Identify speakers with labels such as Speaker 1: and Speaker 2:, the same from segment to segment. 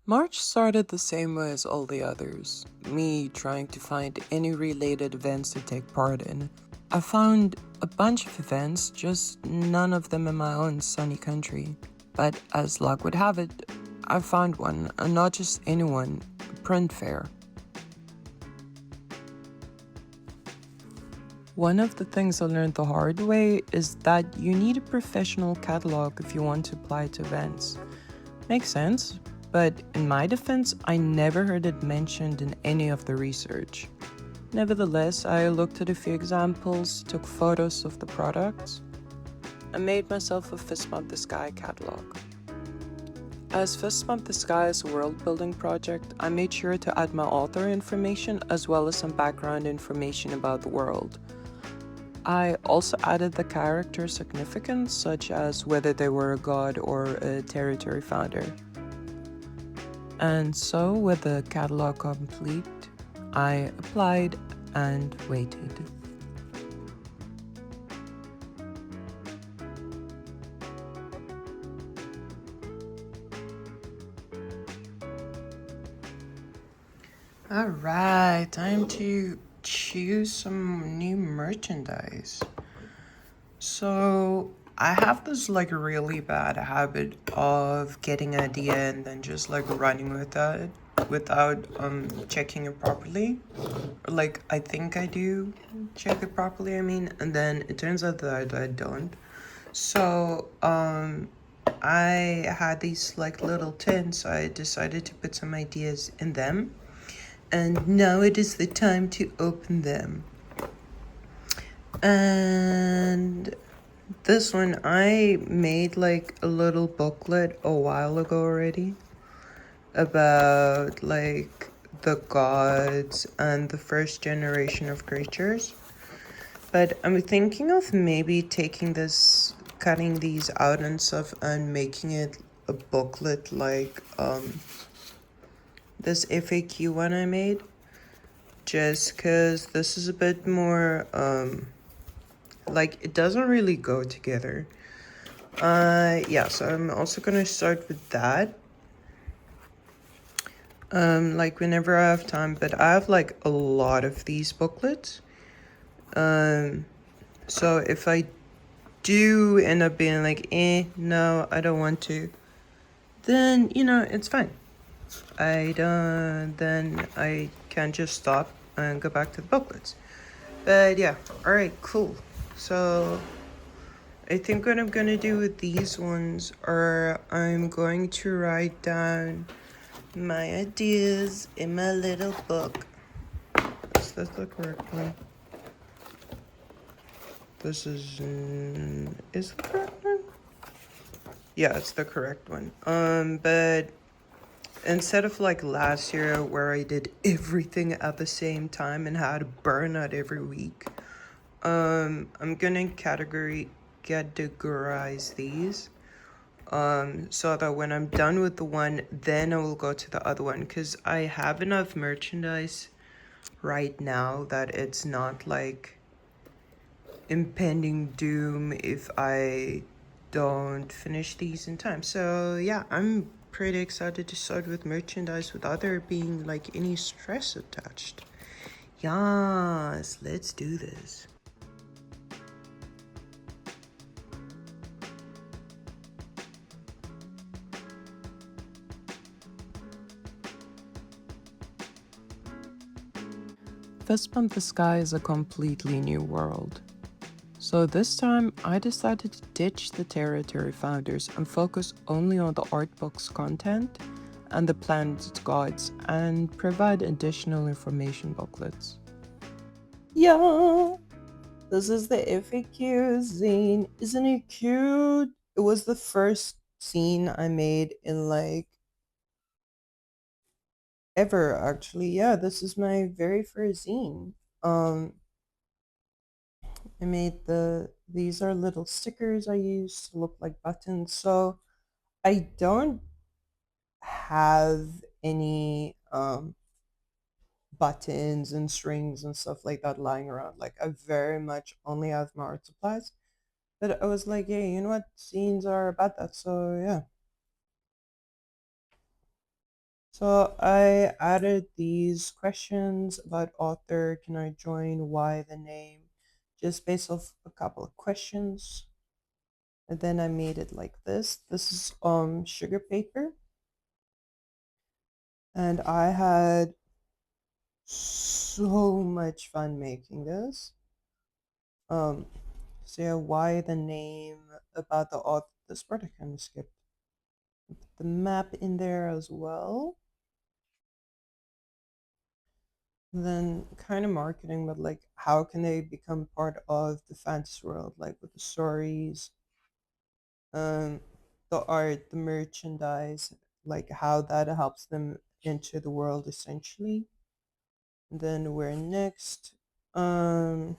Speaker 1: March started the same way as all the others, me trying to find any related events to take part in. I found a bunch of events, just none of them in my own sunny country. But as luck would have it, I found one, and not just any one, a print fair. One of the things I learned the hard way is that you need a professional catalog if you want to apply to events. Makes sense, but in my defense, I never heard it mentioned in any of the research. Nevertheless, I looked at a few examples, took photos of the products, and made myself a Fist Bump the Sky catalog. As Fist Bump the Sky is a world building project, I made sure to add my author information as well as some background information about the world. I also added the character significance, such as whether they were a god or a territory founder. And so, with the catalog complete, I applied and waited. Alright, time to choose some new merchandise. So, I have this like really bad habit of getting an idea and then just like running with it without checking it properly. Or like I think I do check it properly, I mean, and then it turns out that I don't. So, I had these like little tins, so I decided to put some ideas in them. And now it is the time to open them. And this one, I made like a little booklet a while ago already about like the gods and the first generation of creatures. But I'm thinking of maybe taking this, cutting these out and stuff and making it a booklet like this FAQ one I made. Just because this is a bit more, like, it doesn't really go together. Yeah, so I'm also gonna start with that. Like, whenever I have time, but I have, like, a lot of these booklets. So if I do end up being like, no, I don't want to, then, it's fine. Then I can just stop and go back to the booklets. But yeah, alright, cool. So I think what I'm gonna do with these ones are I'm going to write down my ideas in my little book. Is this the correct one? This is the correct one? Yeah, it's the correct one. But instead of like last year where I did everything at the same time and had a burnout every week, I'm gonna categorize these. So that when I'm done with the one, then I will go to the other one because I have enough merchandise right now that it's not like impending doom if I don't finish these in time. So yeah, I'm pretty excited to start with merchandise without there being like any stress attached. Yes, let's do this. Fist Bump the Sky is a completely new world. So this time, I decided to ditch the territory founders and focus only on the art book's content and the planet's gods and provide additional information booklets. Yeah, this is the FAQ zine. Isn't it cute? It was the first zine I made in like ever actually. Yeah, this is my very first zine. Um I made these are little stickers I use to look like buttons. So I don't have any buttons and strings and stuff like that lying around. Like I very much only have my art supplies. But I was like, hey, you know what? Scenes are about that. So yeah. So I added these questions about author, can I join, why the name, just based off a couple of questions. And then I made it like this. This is sugar paper. And I had so much fun making this. Um, so yeah, why the name, about the author, this part I kind of skipped. Put the map in there as well. And then kind of marketing, but like how can they become part of the fantasy world, like with the stories, um, the art, the merchandise, like how that helps them into the world essentially. And then we're next. Um,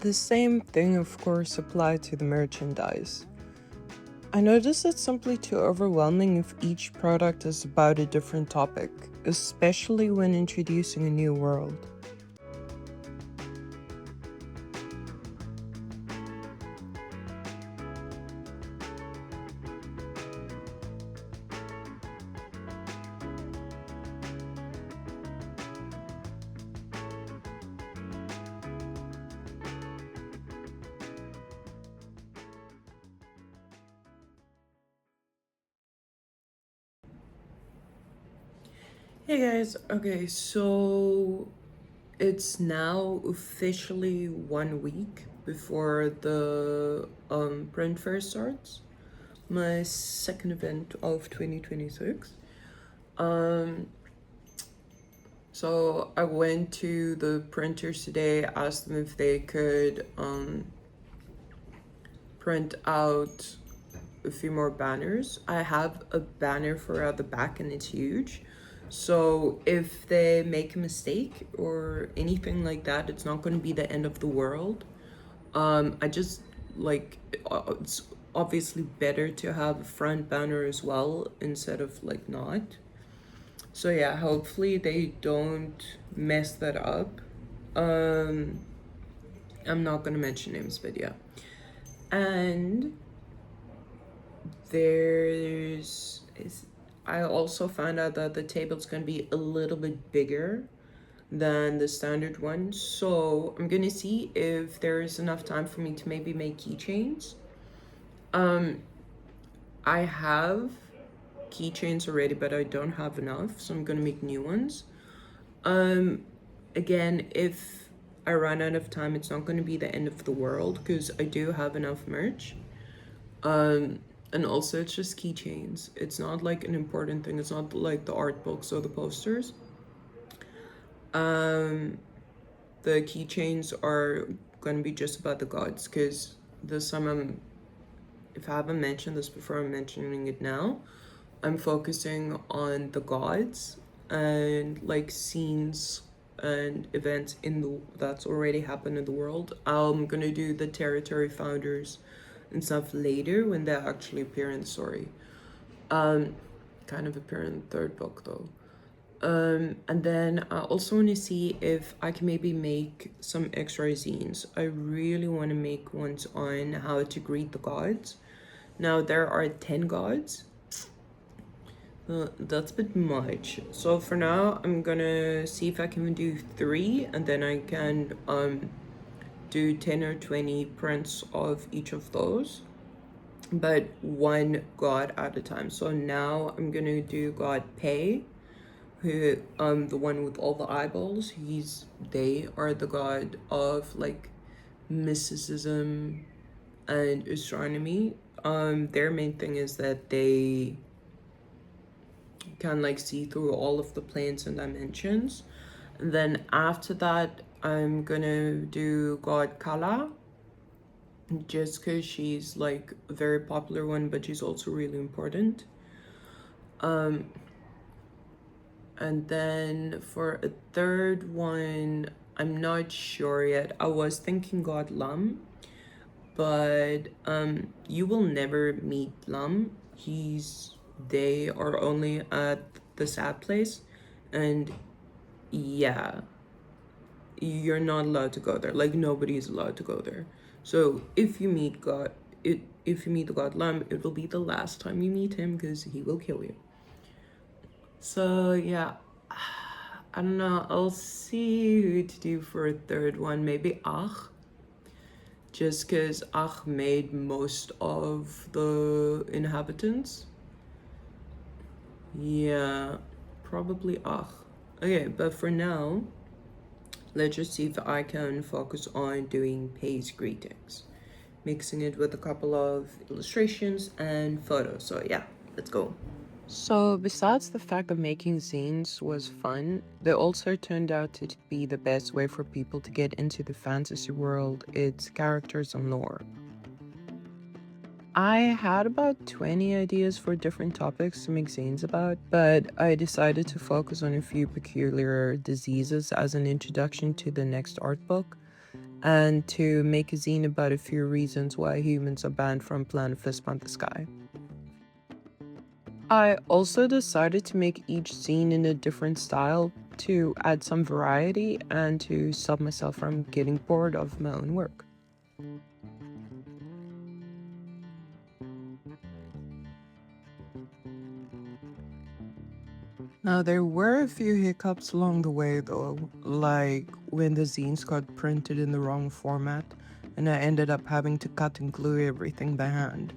Speaker 1: The same thing, of course, applied to the merchandise. I noticed it's simply too overwhelming if each product is about a different topic, especially when introducing a new world. Hey guys, okay, so it's now officially 1 week before the print fair starts. My second event of 2026. Um, so I went to the printers today, asked them if they could print out a few more banners. I have a banner for the back and it's huge. So if they make a mistake or anything like that, it's not going to be the end of the world. I just like it's obviously better to have a front banner as well instead of like not. So yeah, hopefully they don't mess that up. Um, I'm not gonna mention names, but yeah. And there's is I also found out that the table's gonna be a little bit bigger than the standard one. So I'm gonna see if there's enough time for me to maybe make keychains. I have keychains already, but I don't have enough, so I'm gonna make new ones. Um, Again, if I run out of time, it's not gonna be the end of the world because I do have enough merch. And also it's just keychains. It's not like an important thing. It's not like the art books or the posters. Um, the keychains are gonna be just about the gods because this time if I haven't mentioned this before, I'm mentioning it now. I'm focusing on the gods and like scenes and events in the that's already happened in the world. I'm gonna do the territory founders and stuff later when they actually appear in the story. Kind of appear in the third book though. And then I also want to see if I can maybe make some extra zines. I really want to make ones on how to greet the gods. Now there are 10 gods. That's a bit much. So for now, I'm gonna see if I can do 3, and then I can do 10 or 20 prints of each of those, but one god at a time. So now I'm gonna do God Pei, who the one with all the eyeballs. They are the god of like mysticism and astronomy. Their main thing is that they can like see through all of the planes and dimensions. And then after that, I'm gonna do God Kala, just because she's like a very popular one, but she's also really important. And then for a third one, I'm not sure yet. I was thinking God Lam, but you will never meet Lam. They are only at the sad place, and yeah, you're not allowed to go there. Like nobody is allowed to go there. So if you meet the god Lam, it will be the last time you meet him because he will kill you. So yeah, I don't know. I'll see who to do for a third one. Maybe Ach, just because Ach made most of the inhabitants. Yeah, probably Ach. Okay, but for now, let's just see if I can focus on doing Pei's greetings, mixing it with a couple of illustrations and photos. So yeah, let's go. So, besides the fact that making zines was fun, they also turned out to be the best way for people to get into the fantasy world, its characters and lore. I had about 20 ideas for different topics to make zines about, but I decided to focus on a few peculiar diseases as an introduction to the next art book. and to make a zine about a few reasons why humans are banned from Planet Wisp on the Sky. I also decided to make each zine in a different style to add some variety and to stop myself from getting bored of my own work. Now, there were a few hiccups along the way though, like when the zines got printed in the wrong format and I ended up having to cut and glue everything by hand.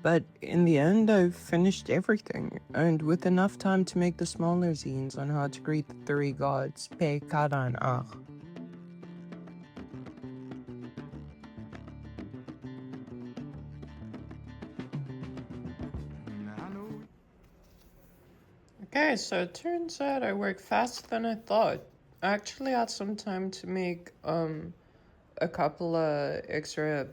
Speaker 1: But in the end, I finished everything, and with enough time to make the smaller zines on how to greet the three gods, Pe, Kara, and Ach. Okay, so it turns out I worked faster than I thought. I actually had some time to make a couple of extra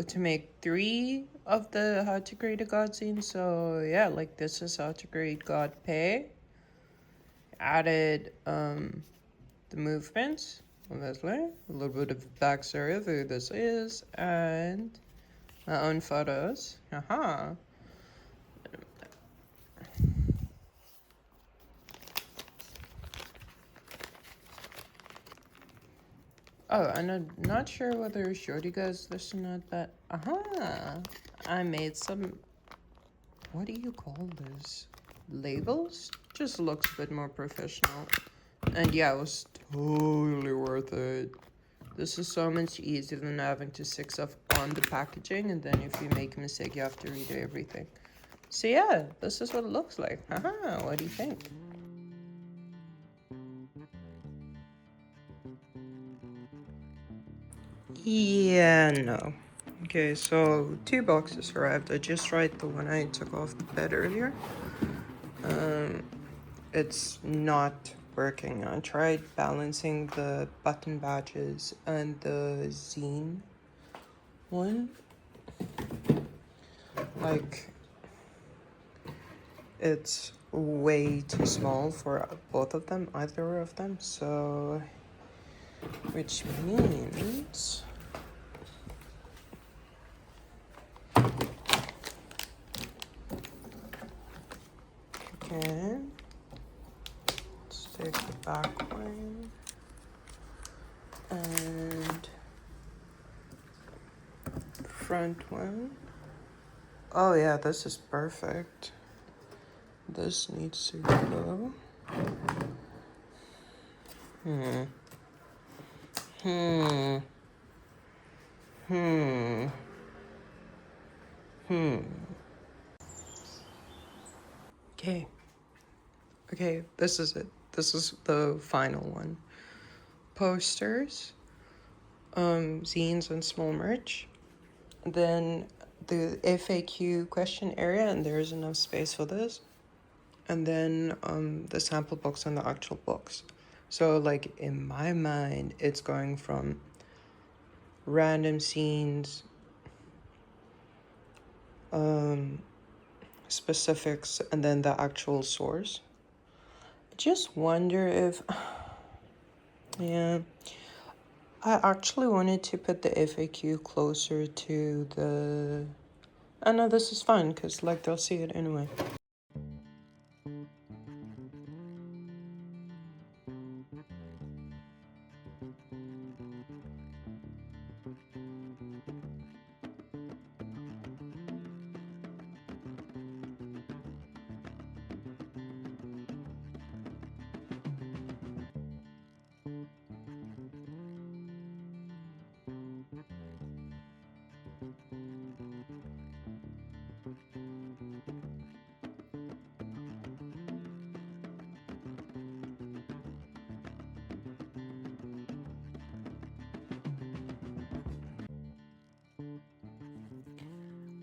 Speaker 1: to make 3 of the how to create a god scene. So yeah, like this is how to create god Pei. Added the movements, obviously, a little bit of backstory of who this is, and my own photos. Haha. Oh, and I'm not sure whether I showed you guys this or not, but I made some, what do you call this? Labels? Just looks a bit more professional. And yeah, it was totally worth it. This is so much easier than having to stick stuff on the packaging, and then if you make a mistake, you have to redo everything. So yeah, this is what it looks like. What do you think? Yeah, no. Okay, so 2 boxes arrived. I just tried the one I took off the bed earlier. It's not working. I tried balancing the button badges and the zine one. Like, it's way too small for both of them, either of them, so which means okay, let's take the back one and front one. Oh yeah, this is perfect. This needs to go. Hmm. Okay, this is it. This is the final one. Posters, zines and small merch. Then the FAQ question area, and there is enough space for this. And then the sample box and the actual box. So like in my mind, it's going from random scenes, specifics, and then the actual source. I just wonder if, yeah, I actually wanted to put the FAQ closer to the. I know this is fun because like they'll see it anyway.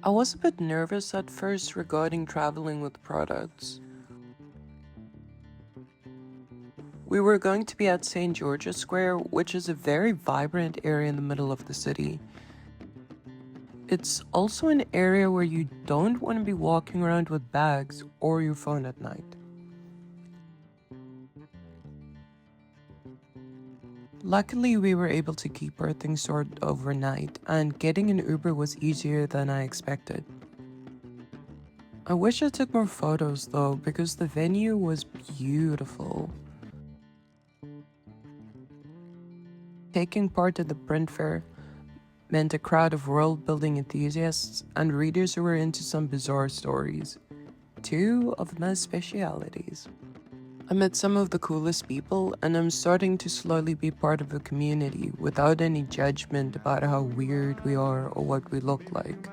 Speaker 1: I was a bit nervous at first regarding traveling with products. We were going to be at St. George's Square, which is a very vibrant area in the middle of the city. It's also an area where you don't want to be walking around with bags or your phone at night. Luckily, we were able to keep our things sorted overnight, and getting an Uber was easier than I expected. I wish I took more photos though, because the venue was beautiful. Taking part in the print fair meant a crowd of world building enthusiasts and readers who were into some bizarre stories. Two of my specialities. I met some of the coolest people, and I'm starting to slowly be part of a community without any judgment about how weird we are or what we look like.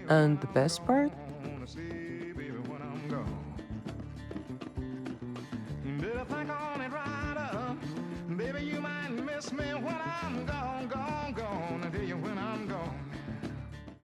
Speaker 1: And the best part?
Speaker 2: Baby, you might miss me when I'm gone, gone.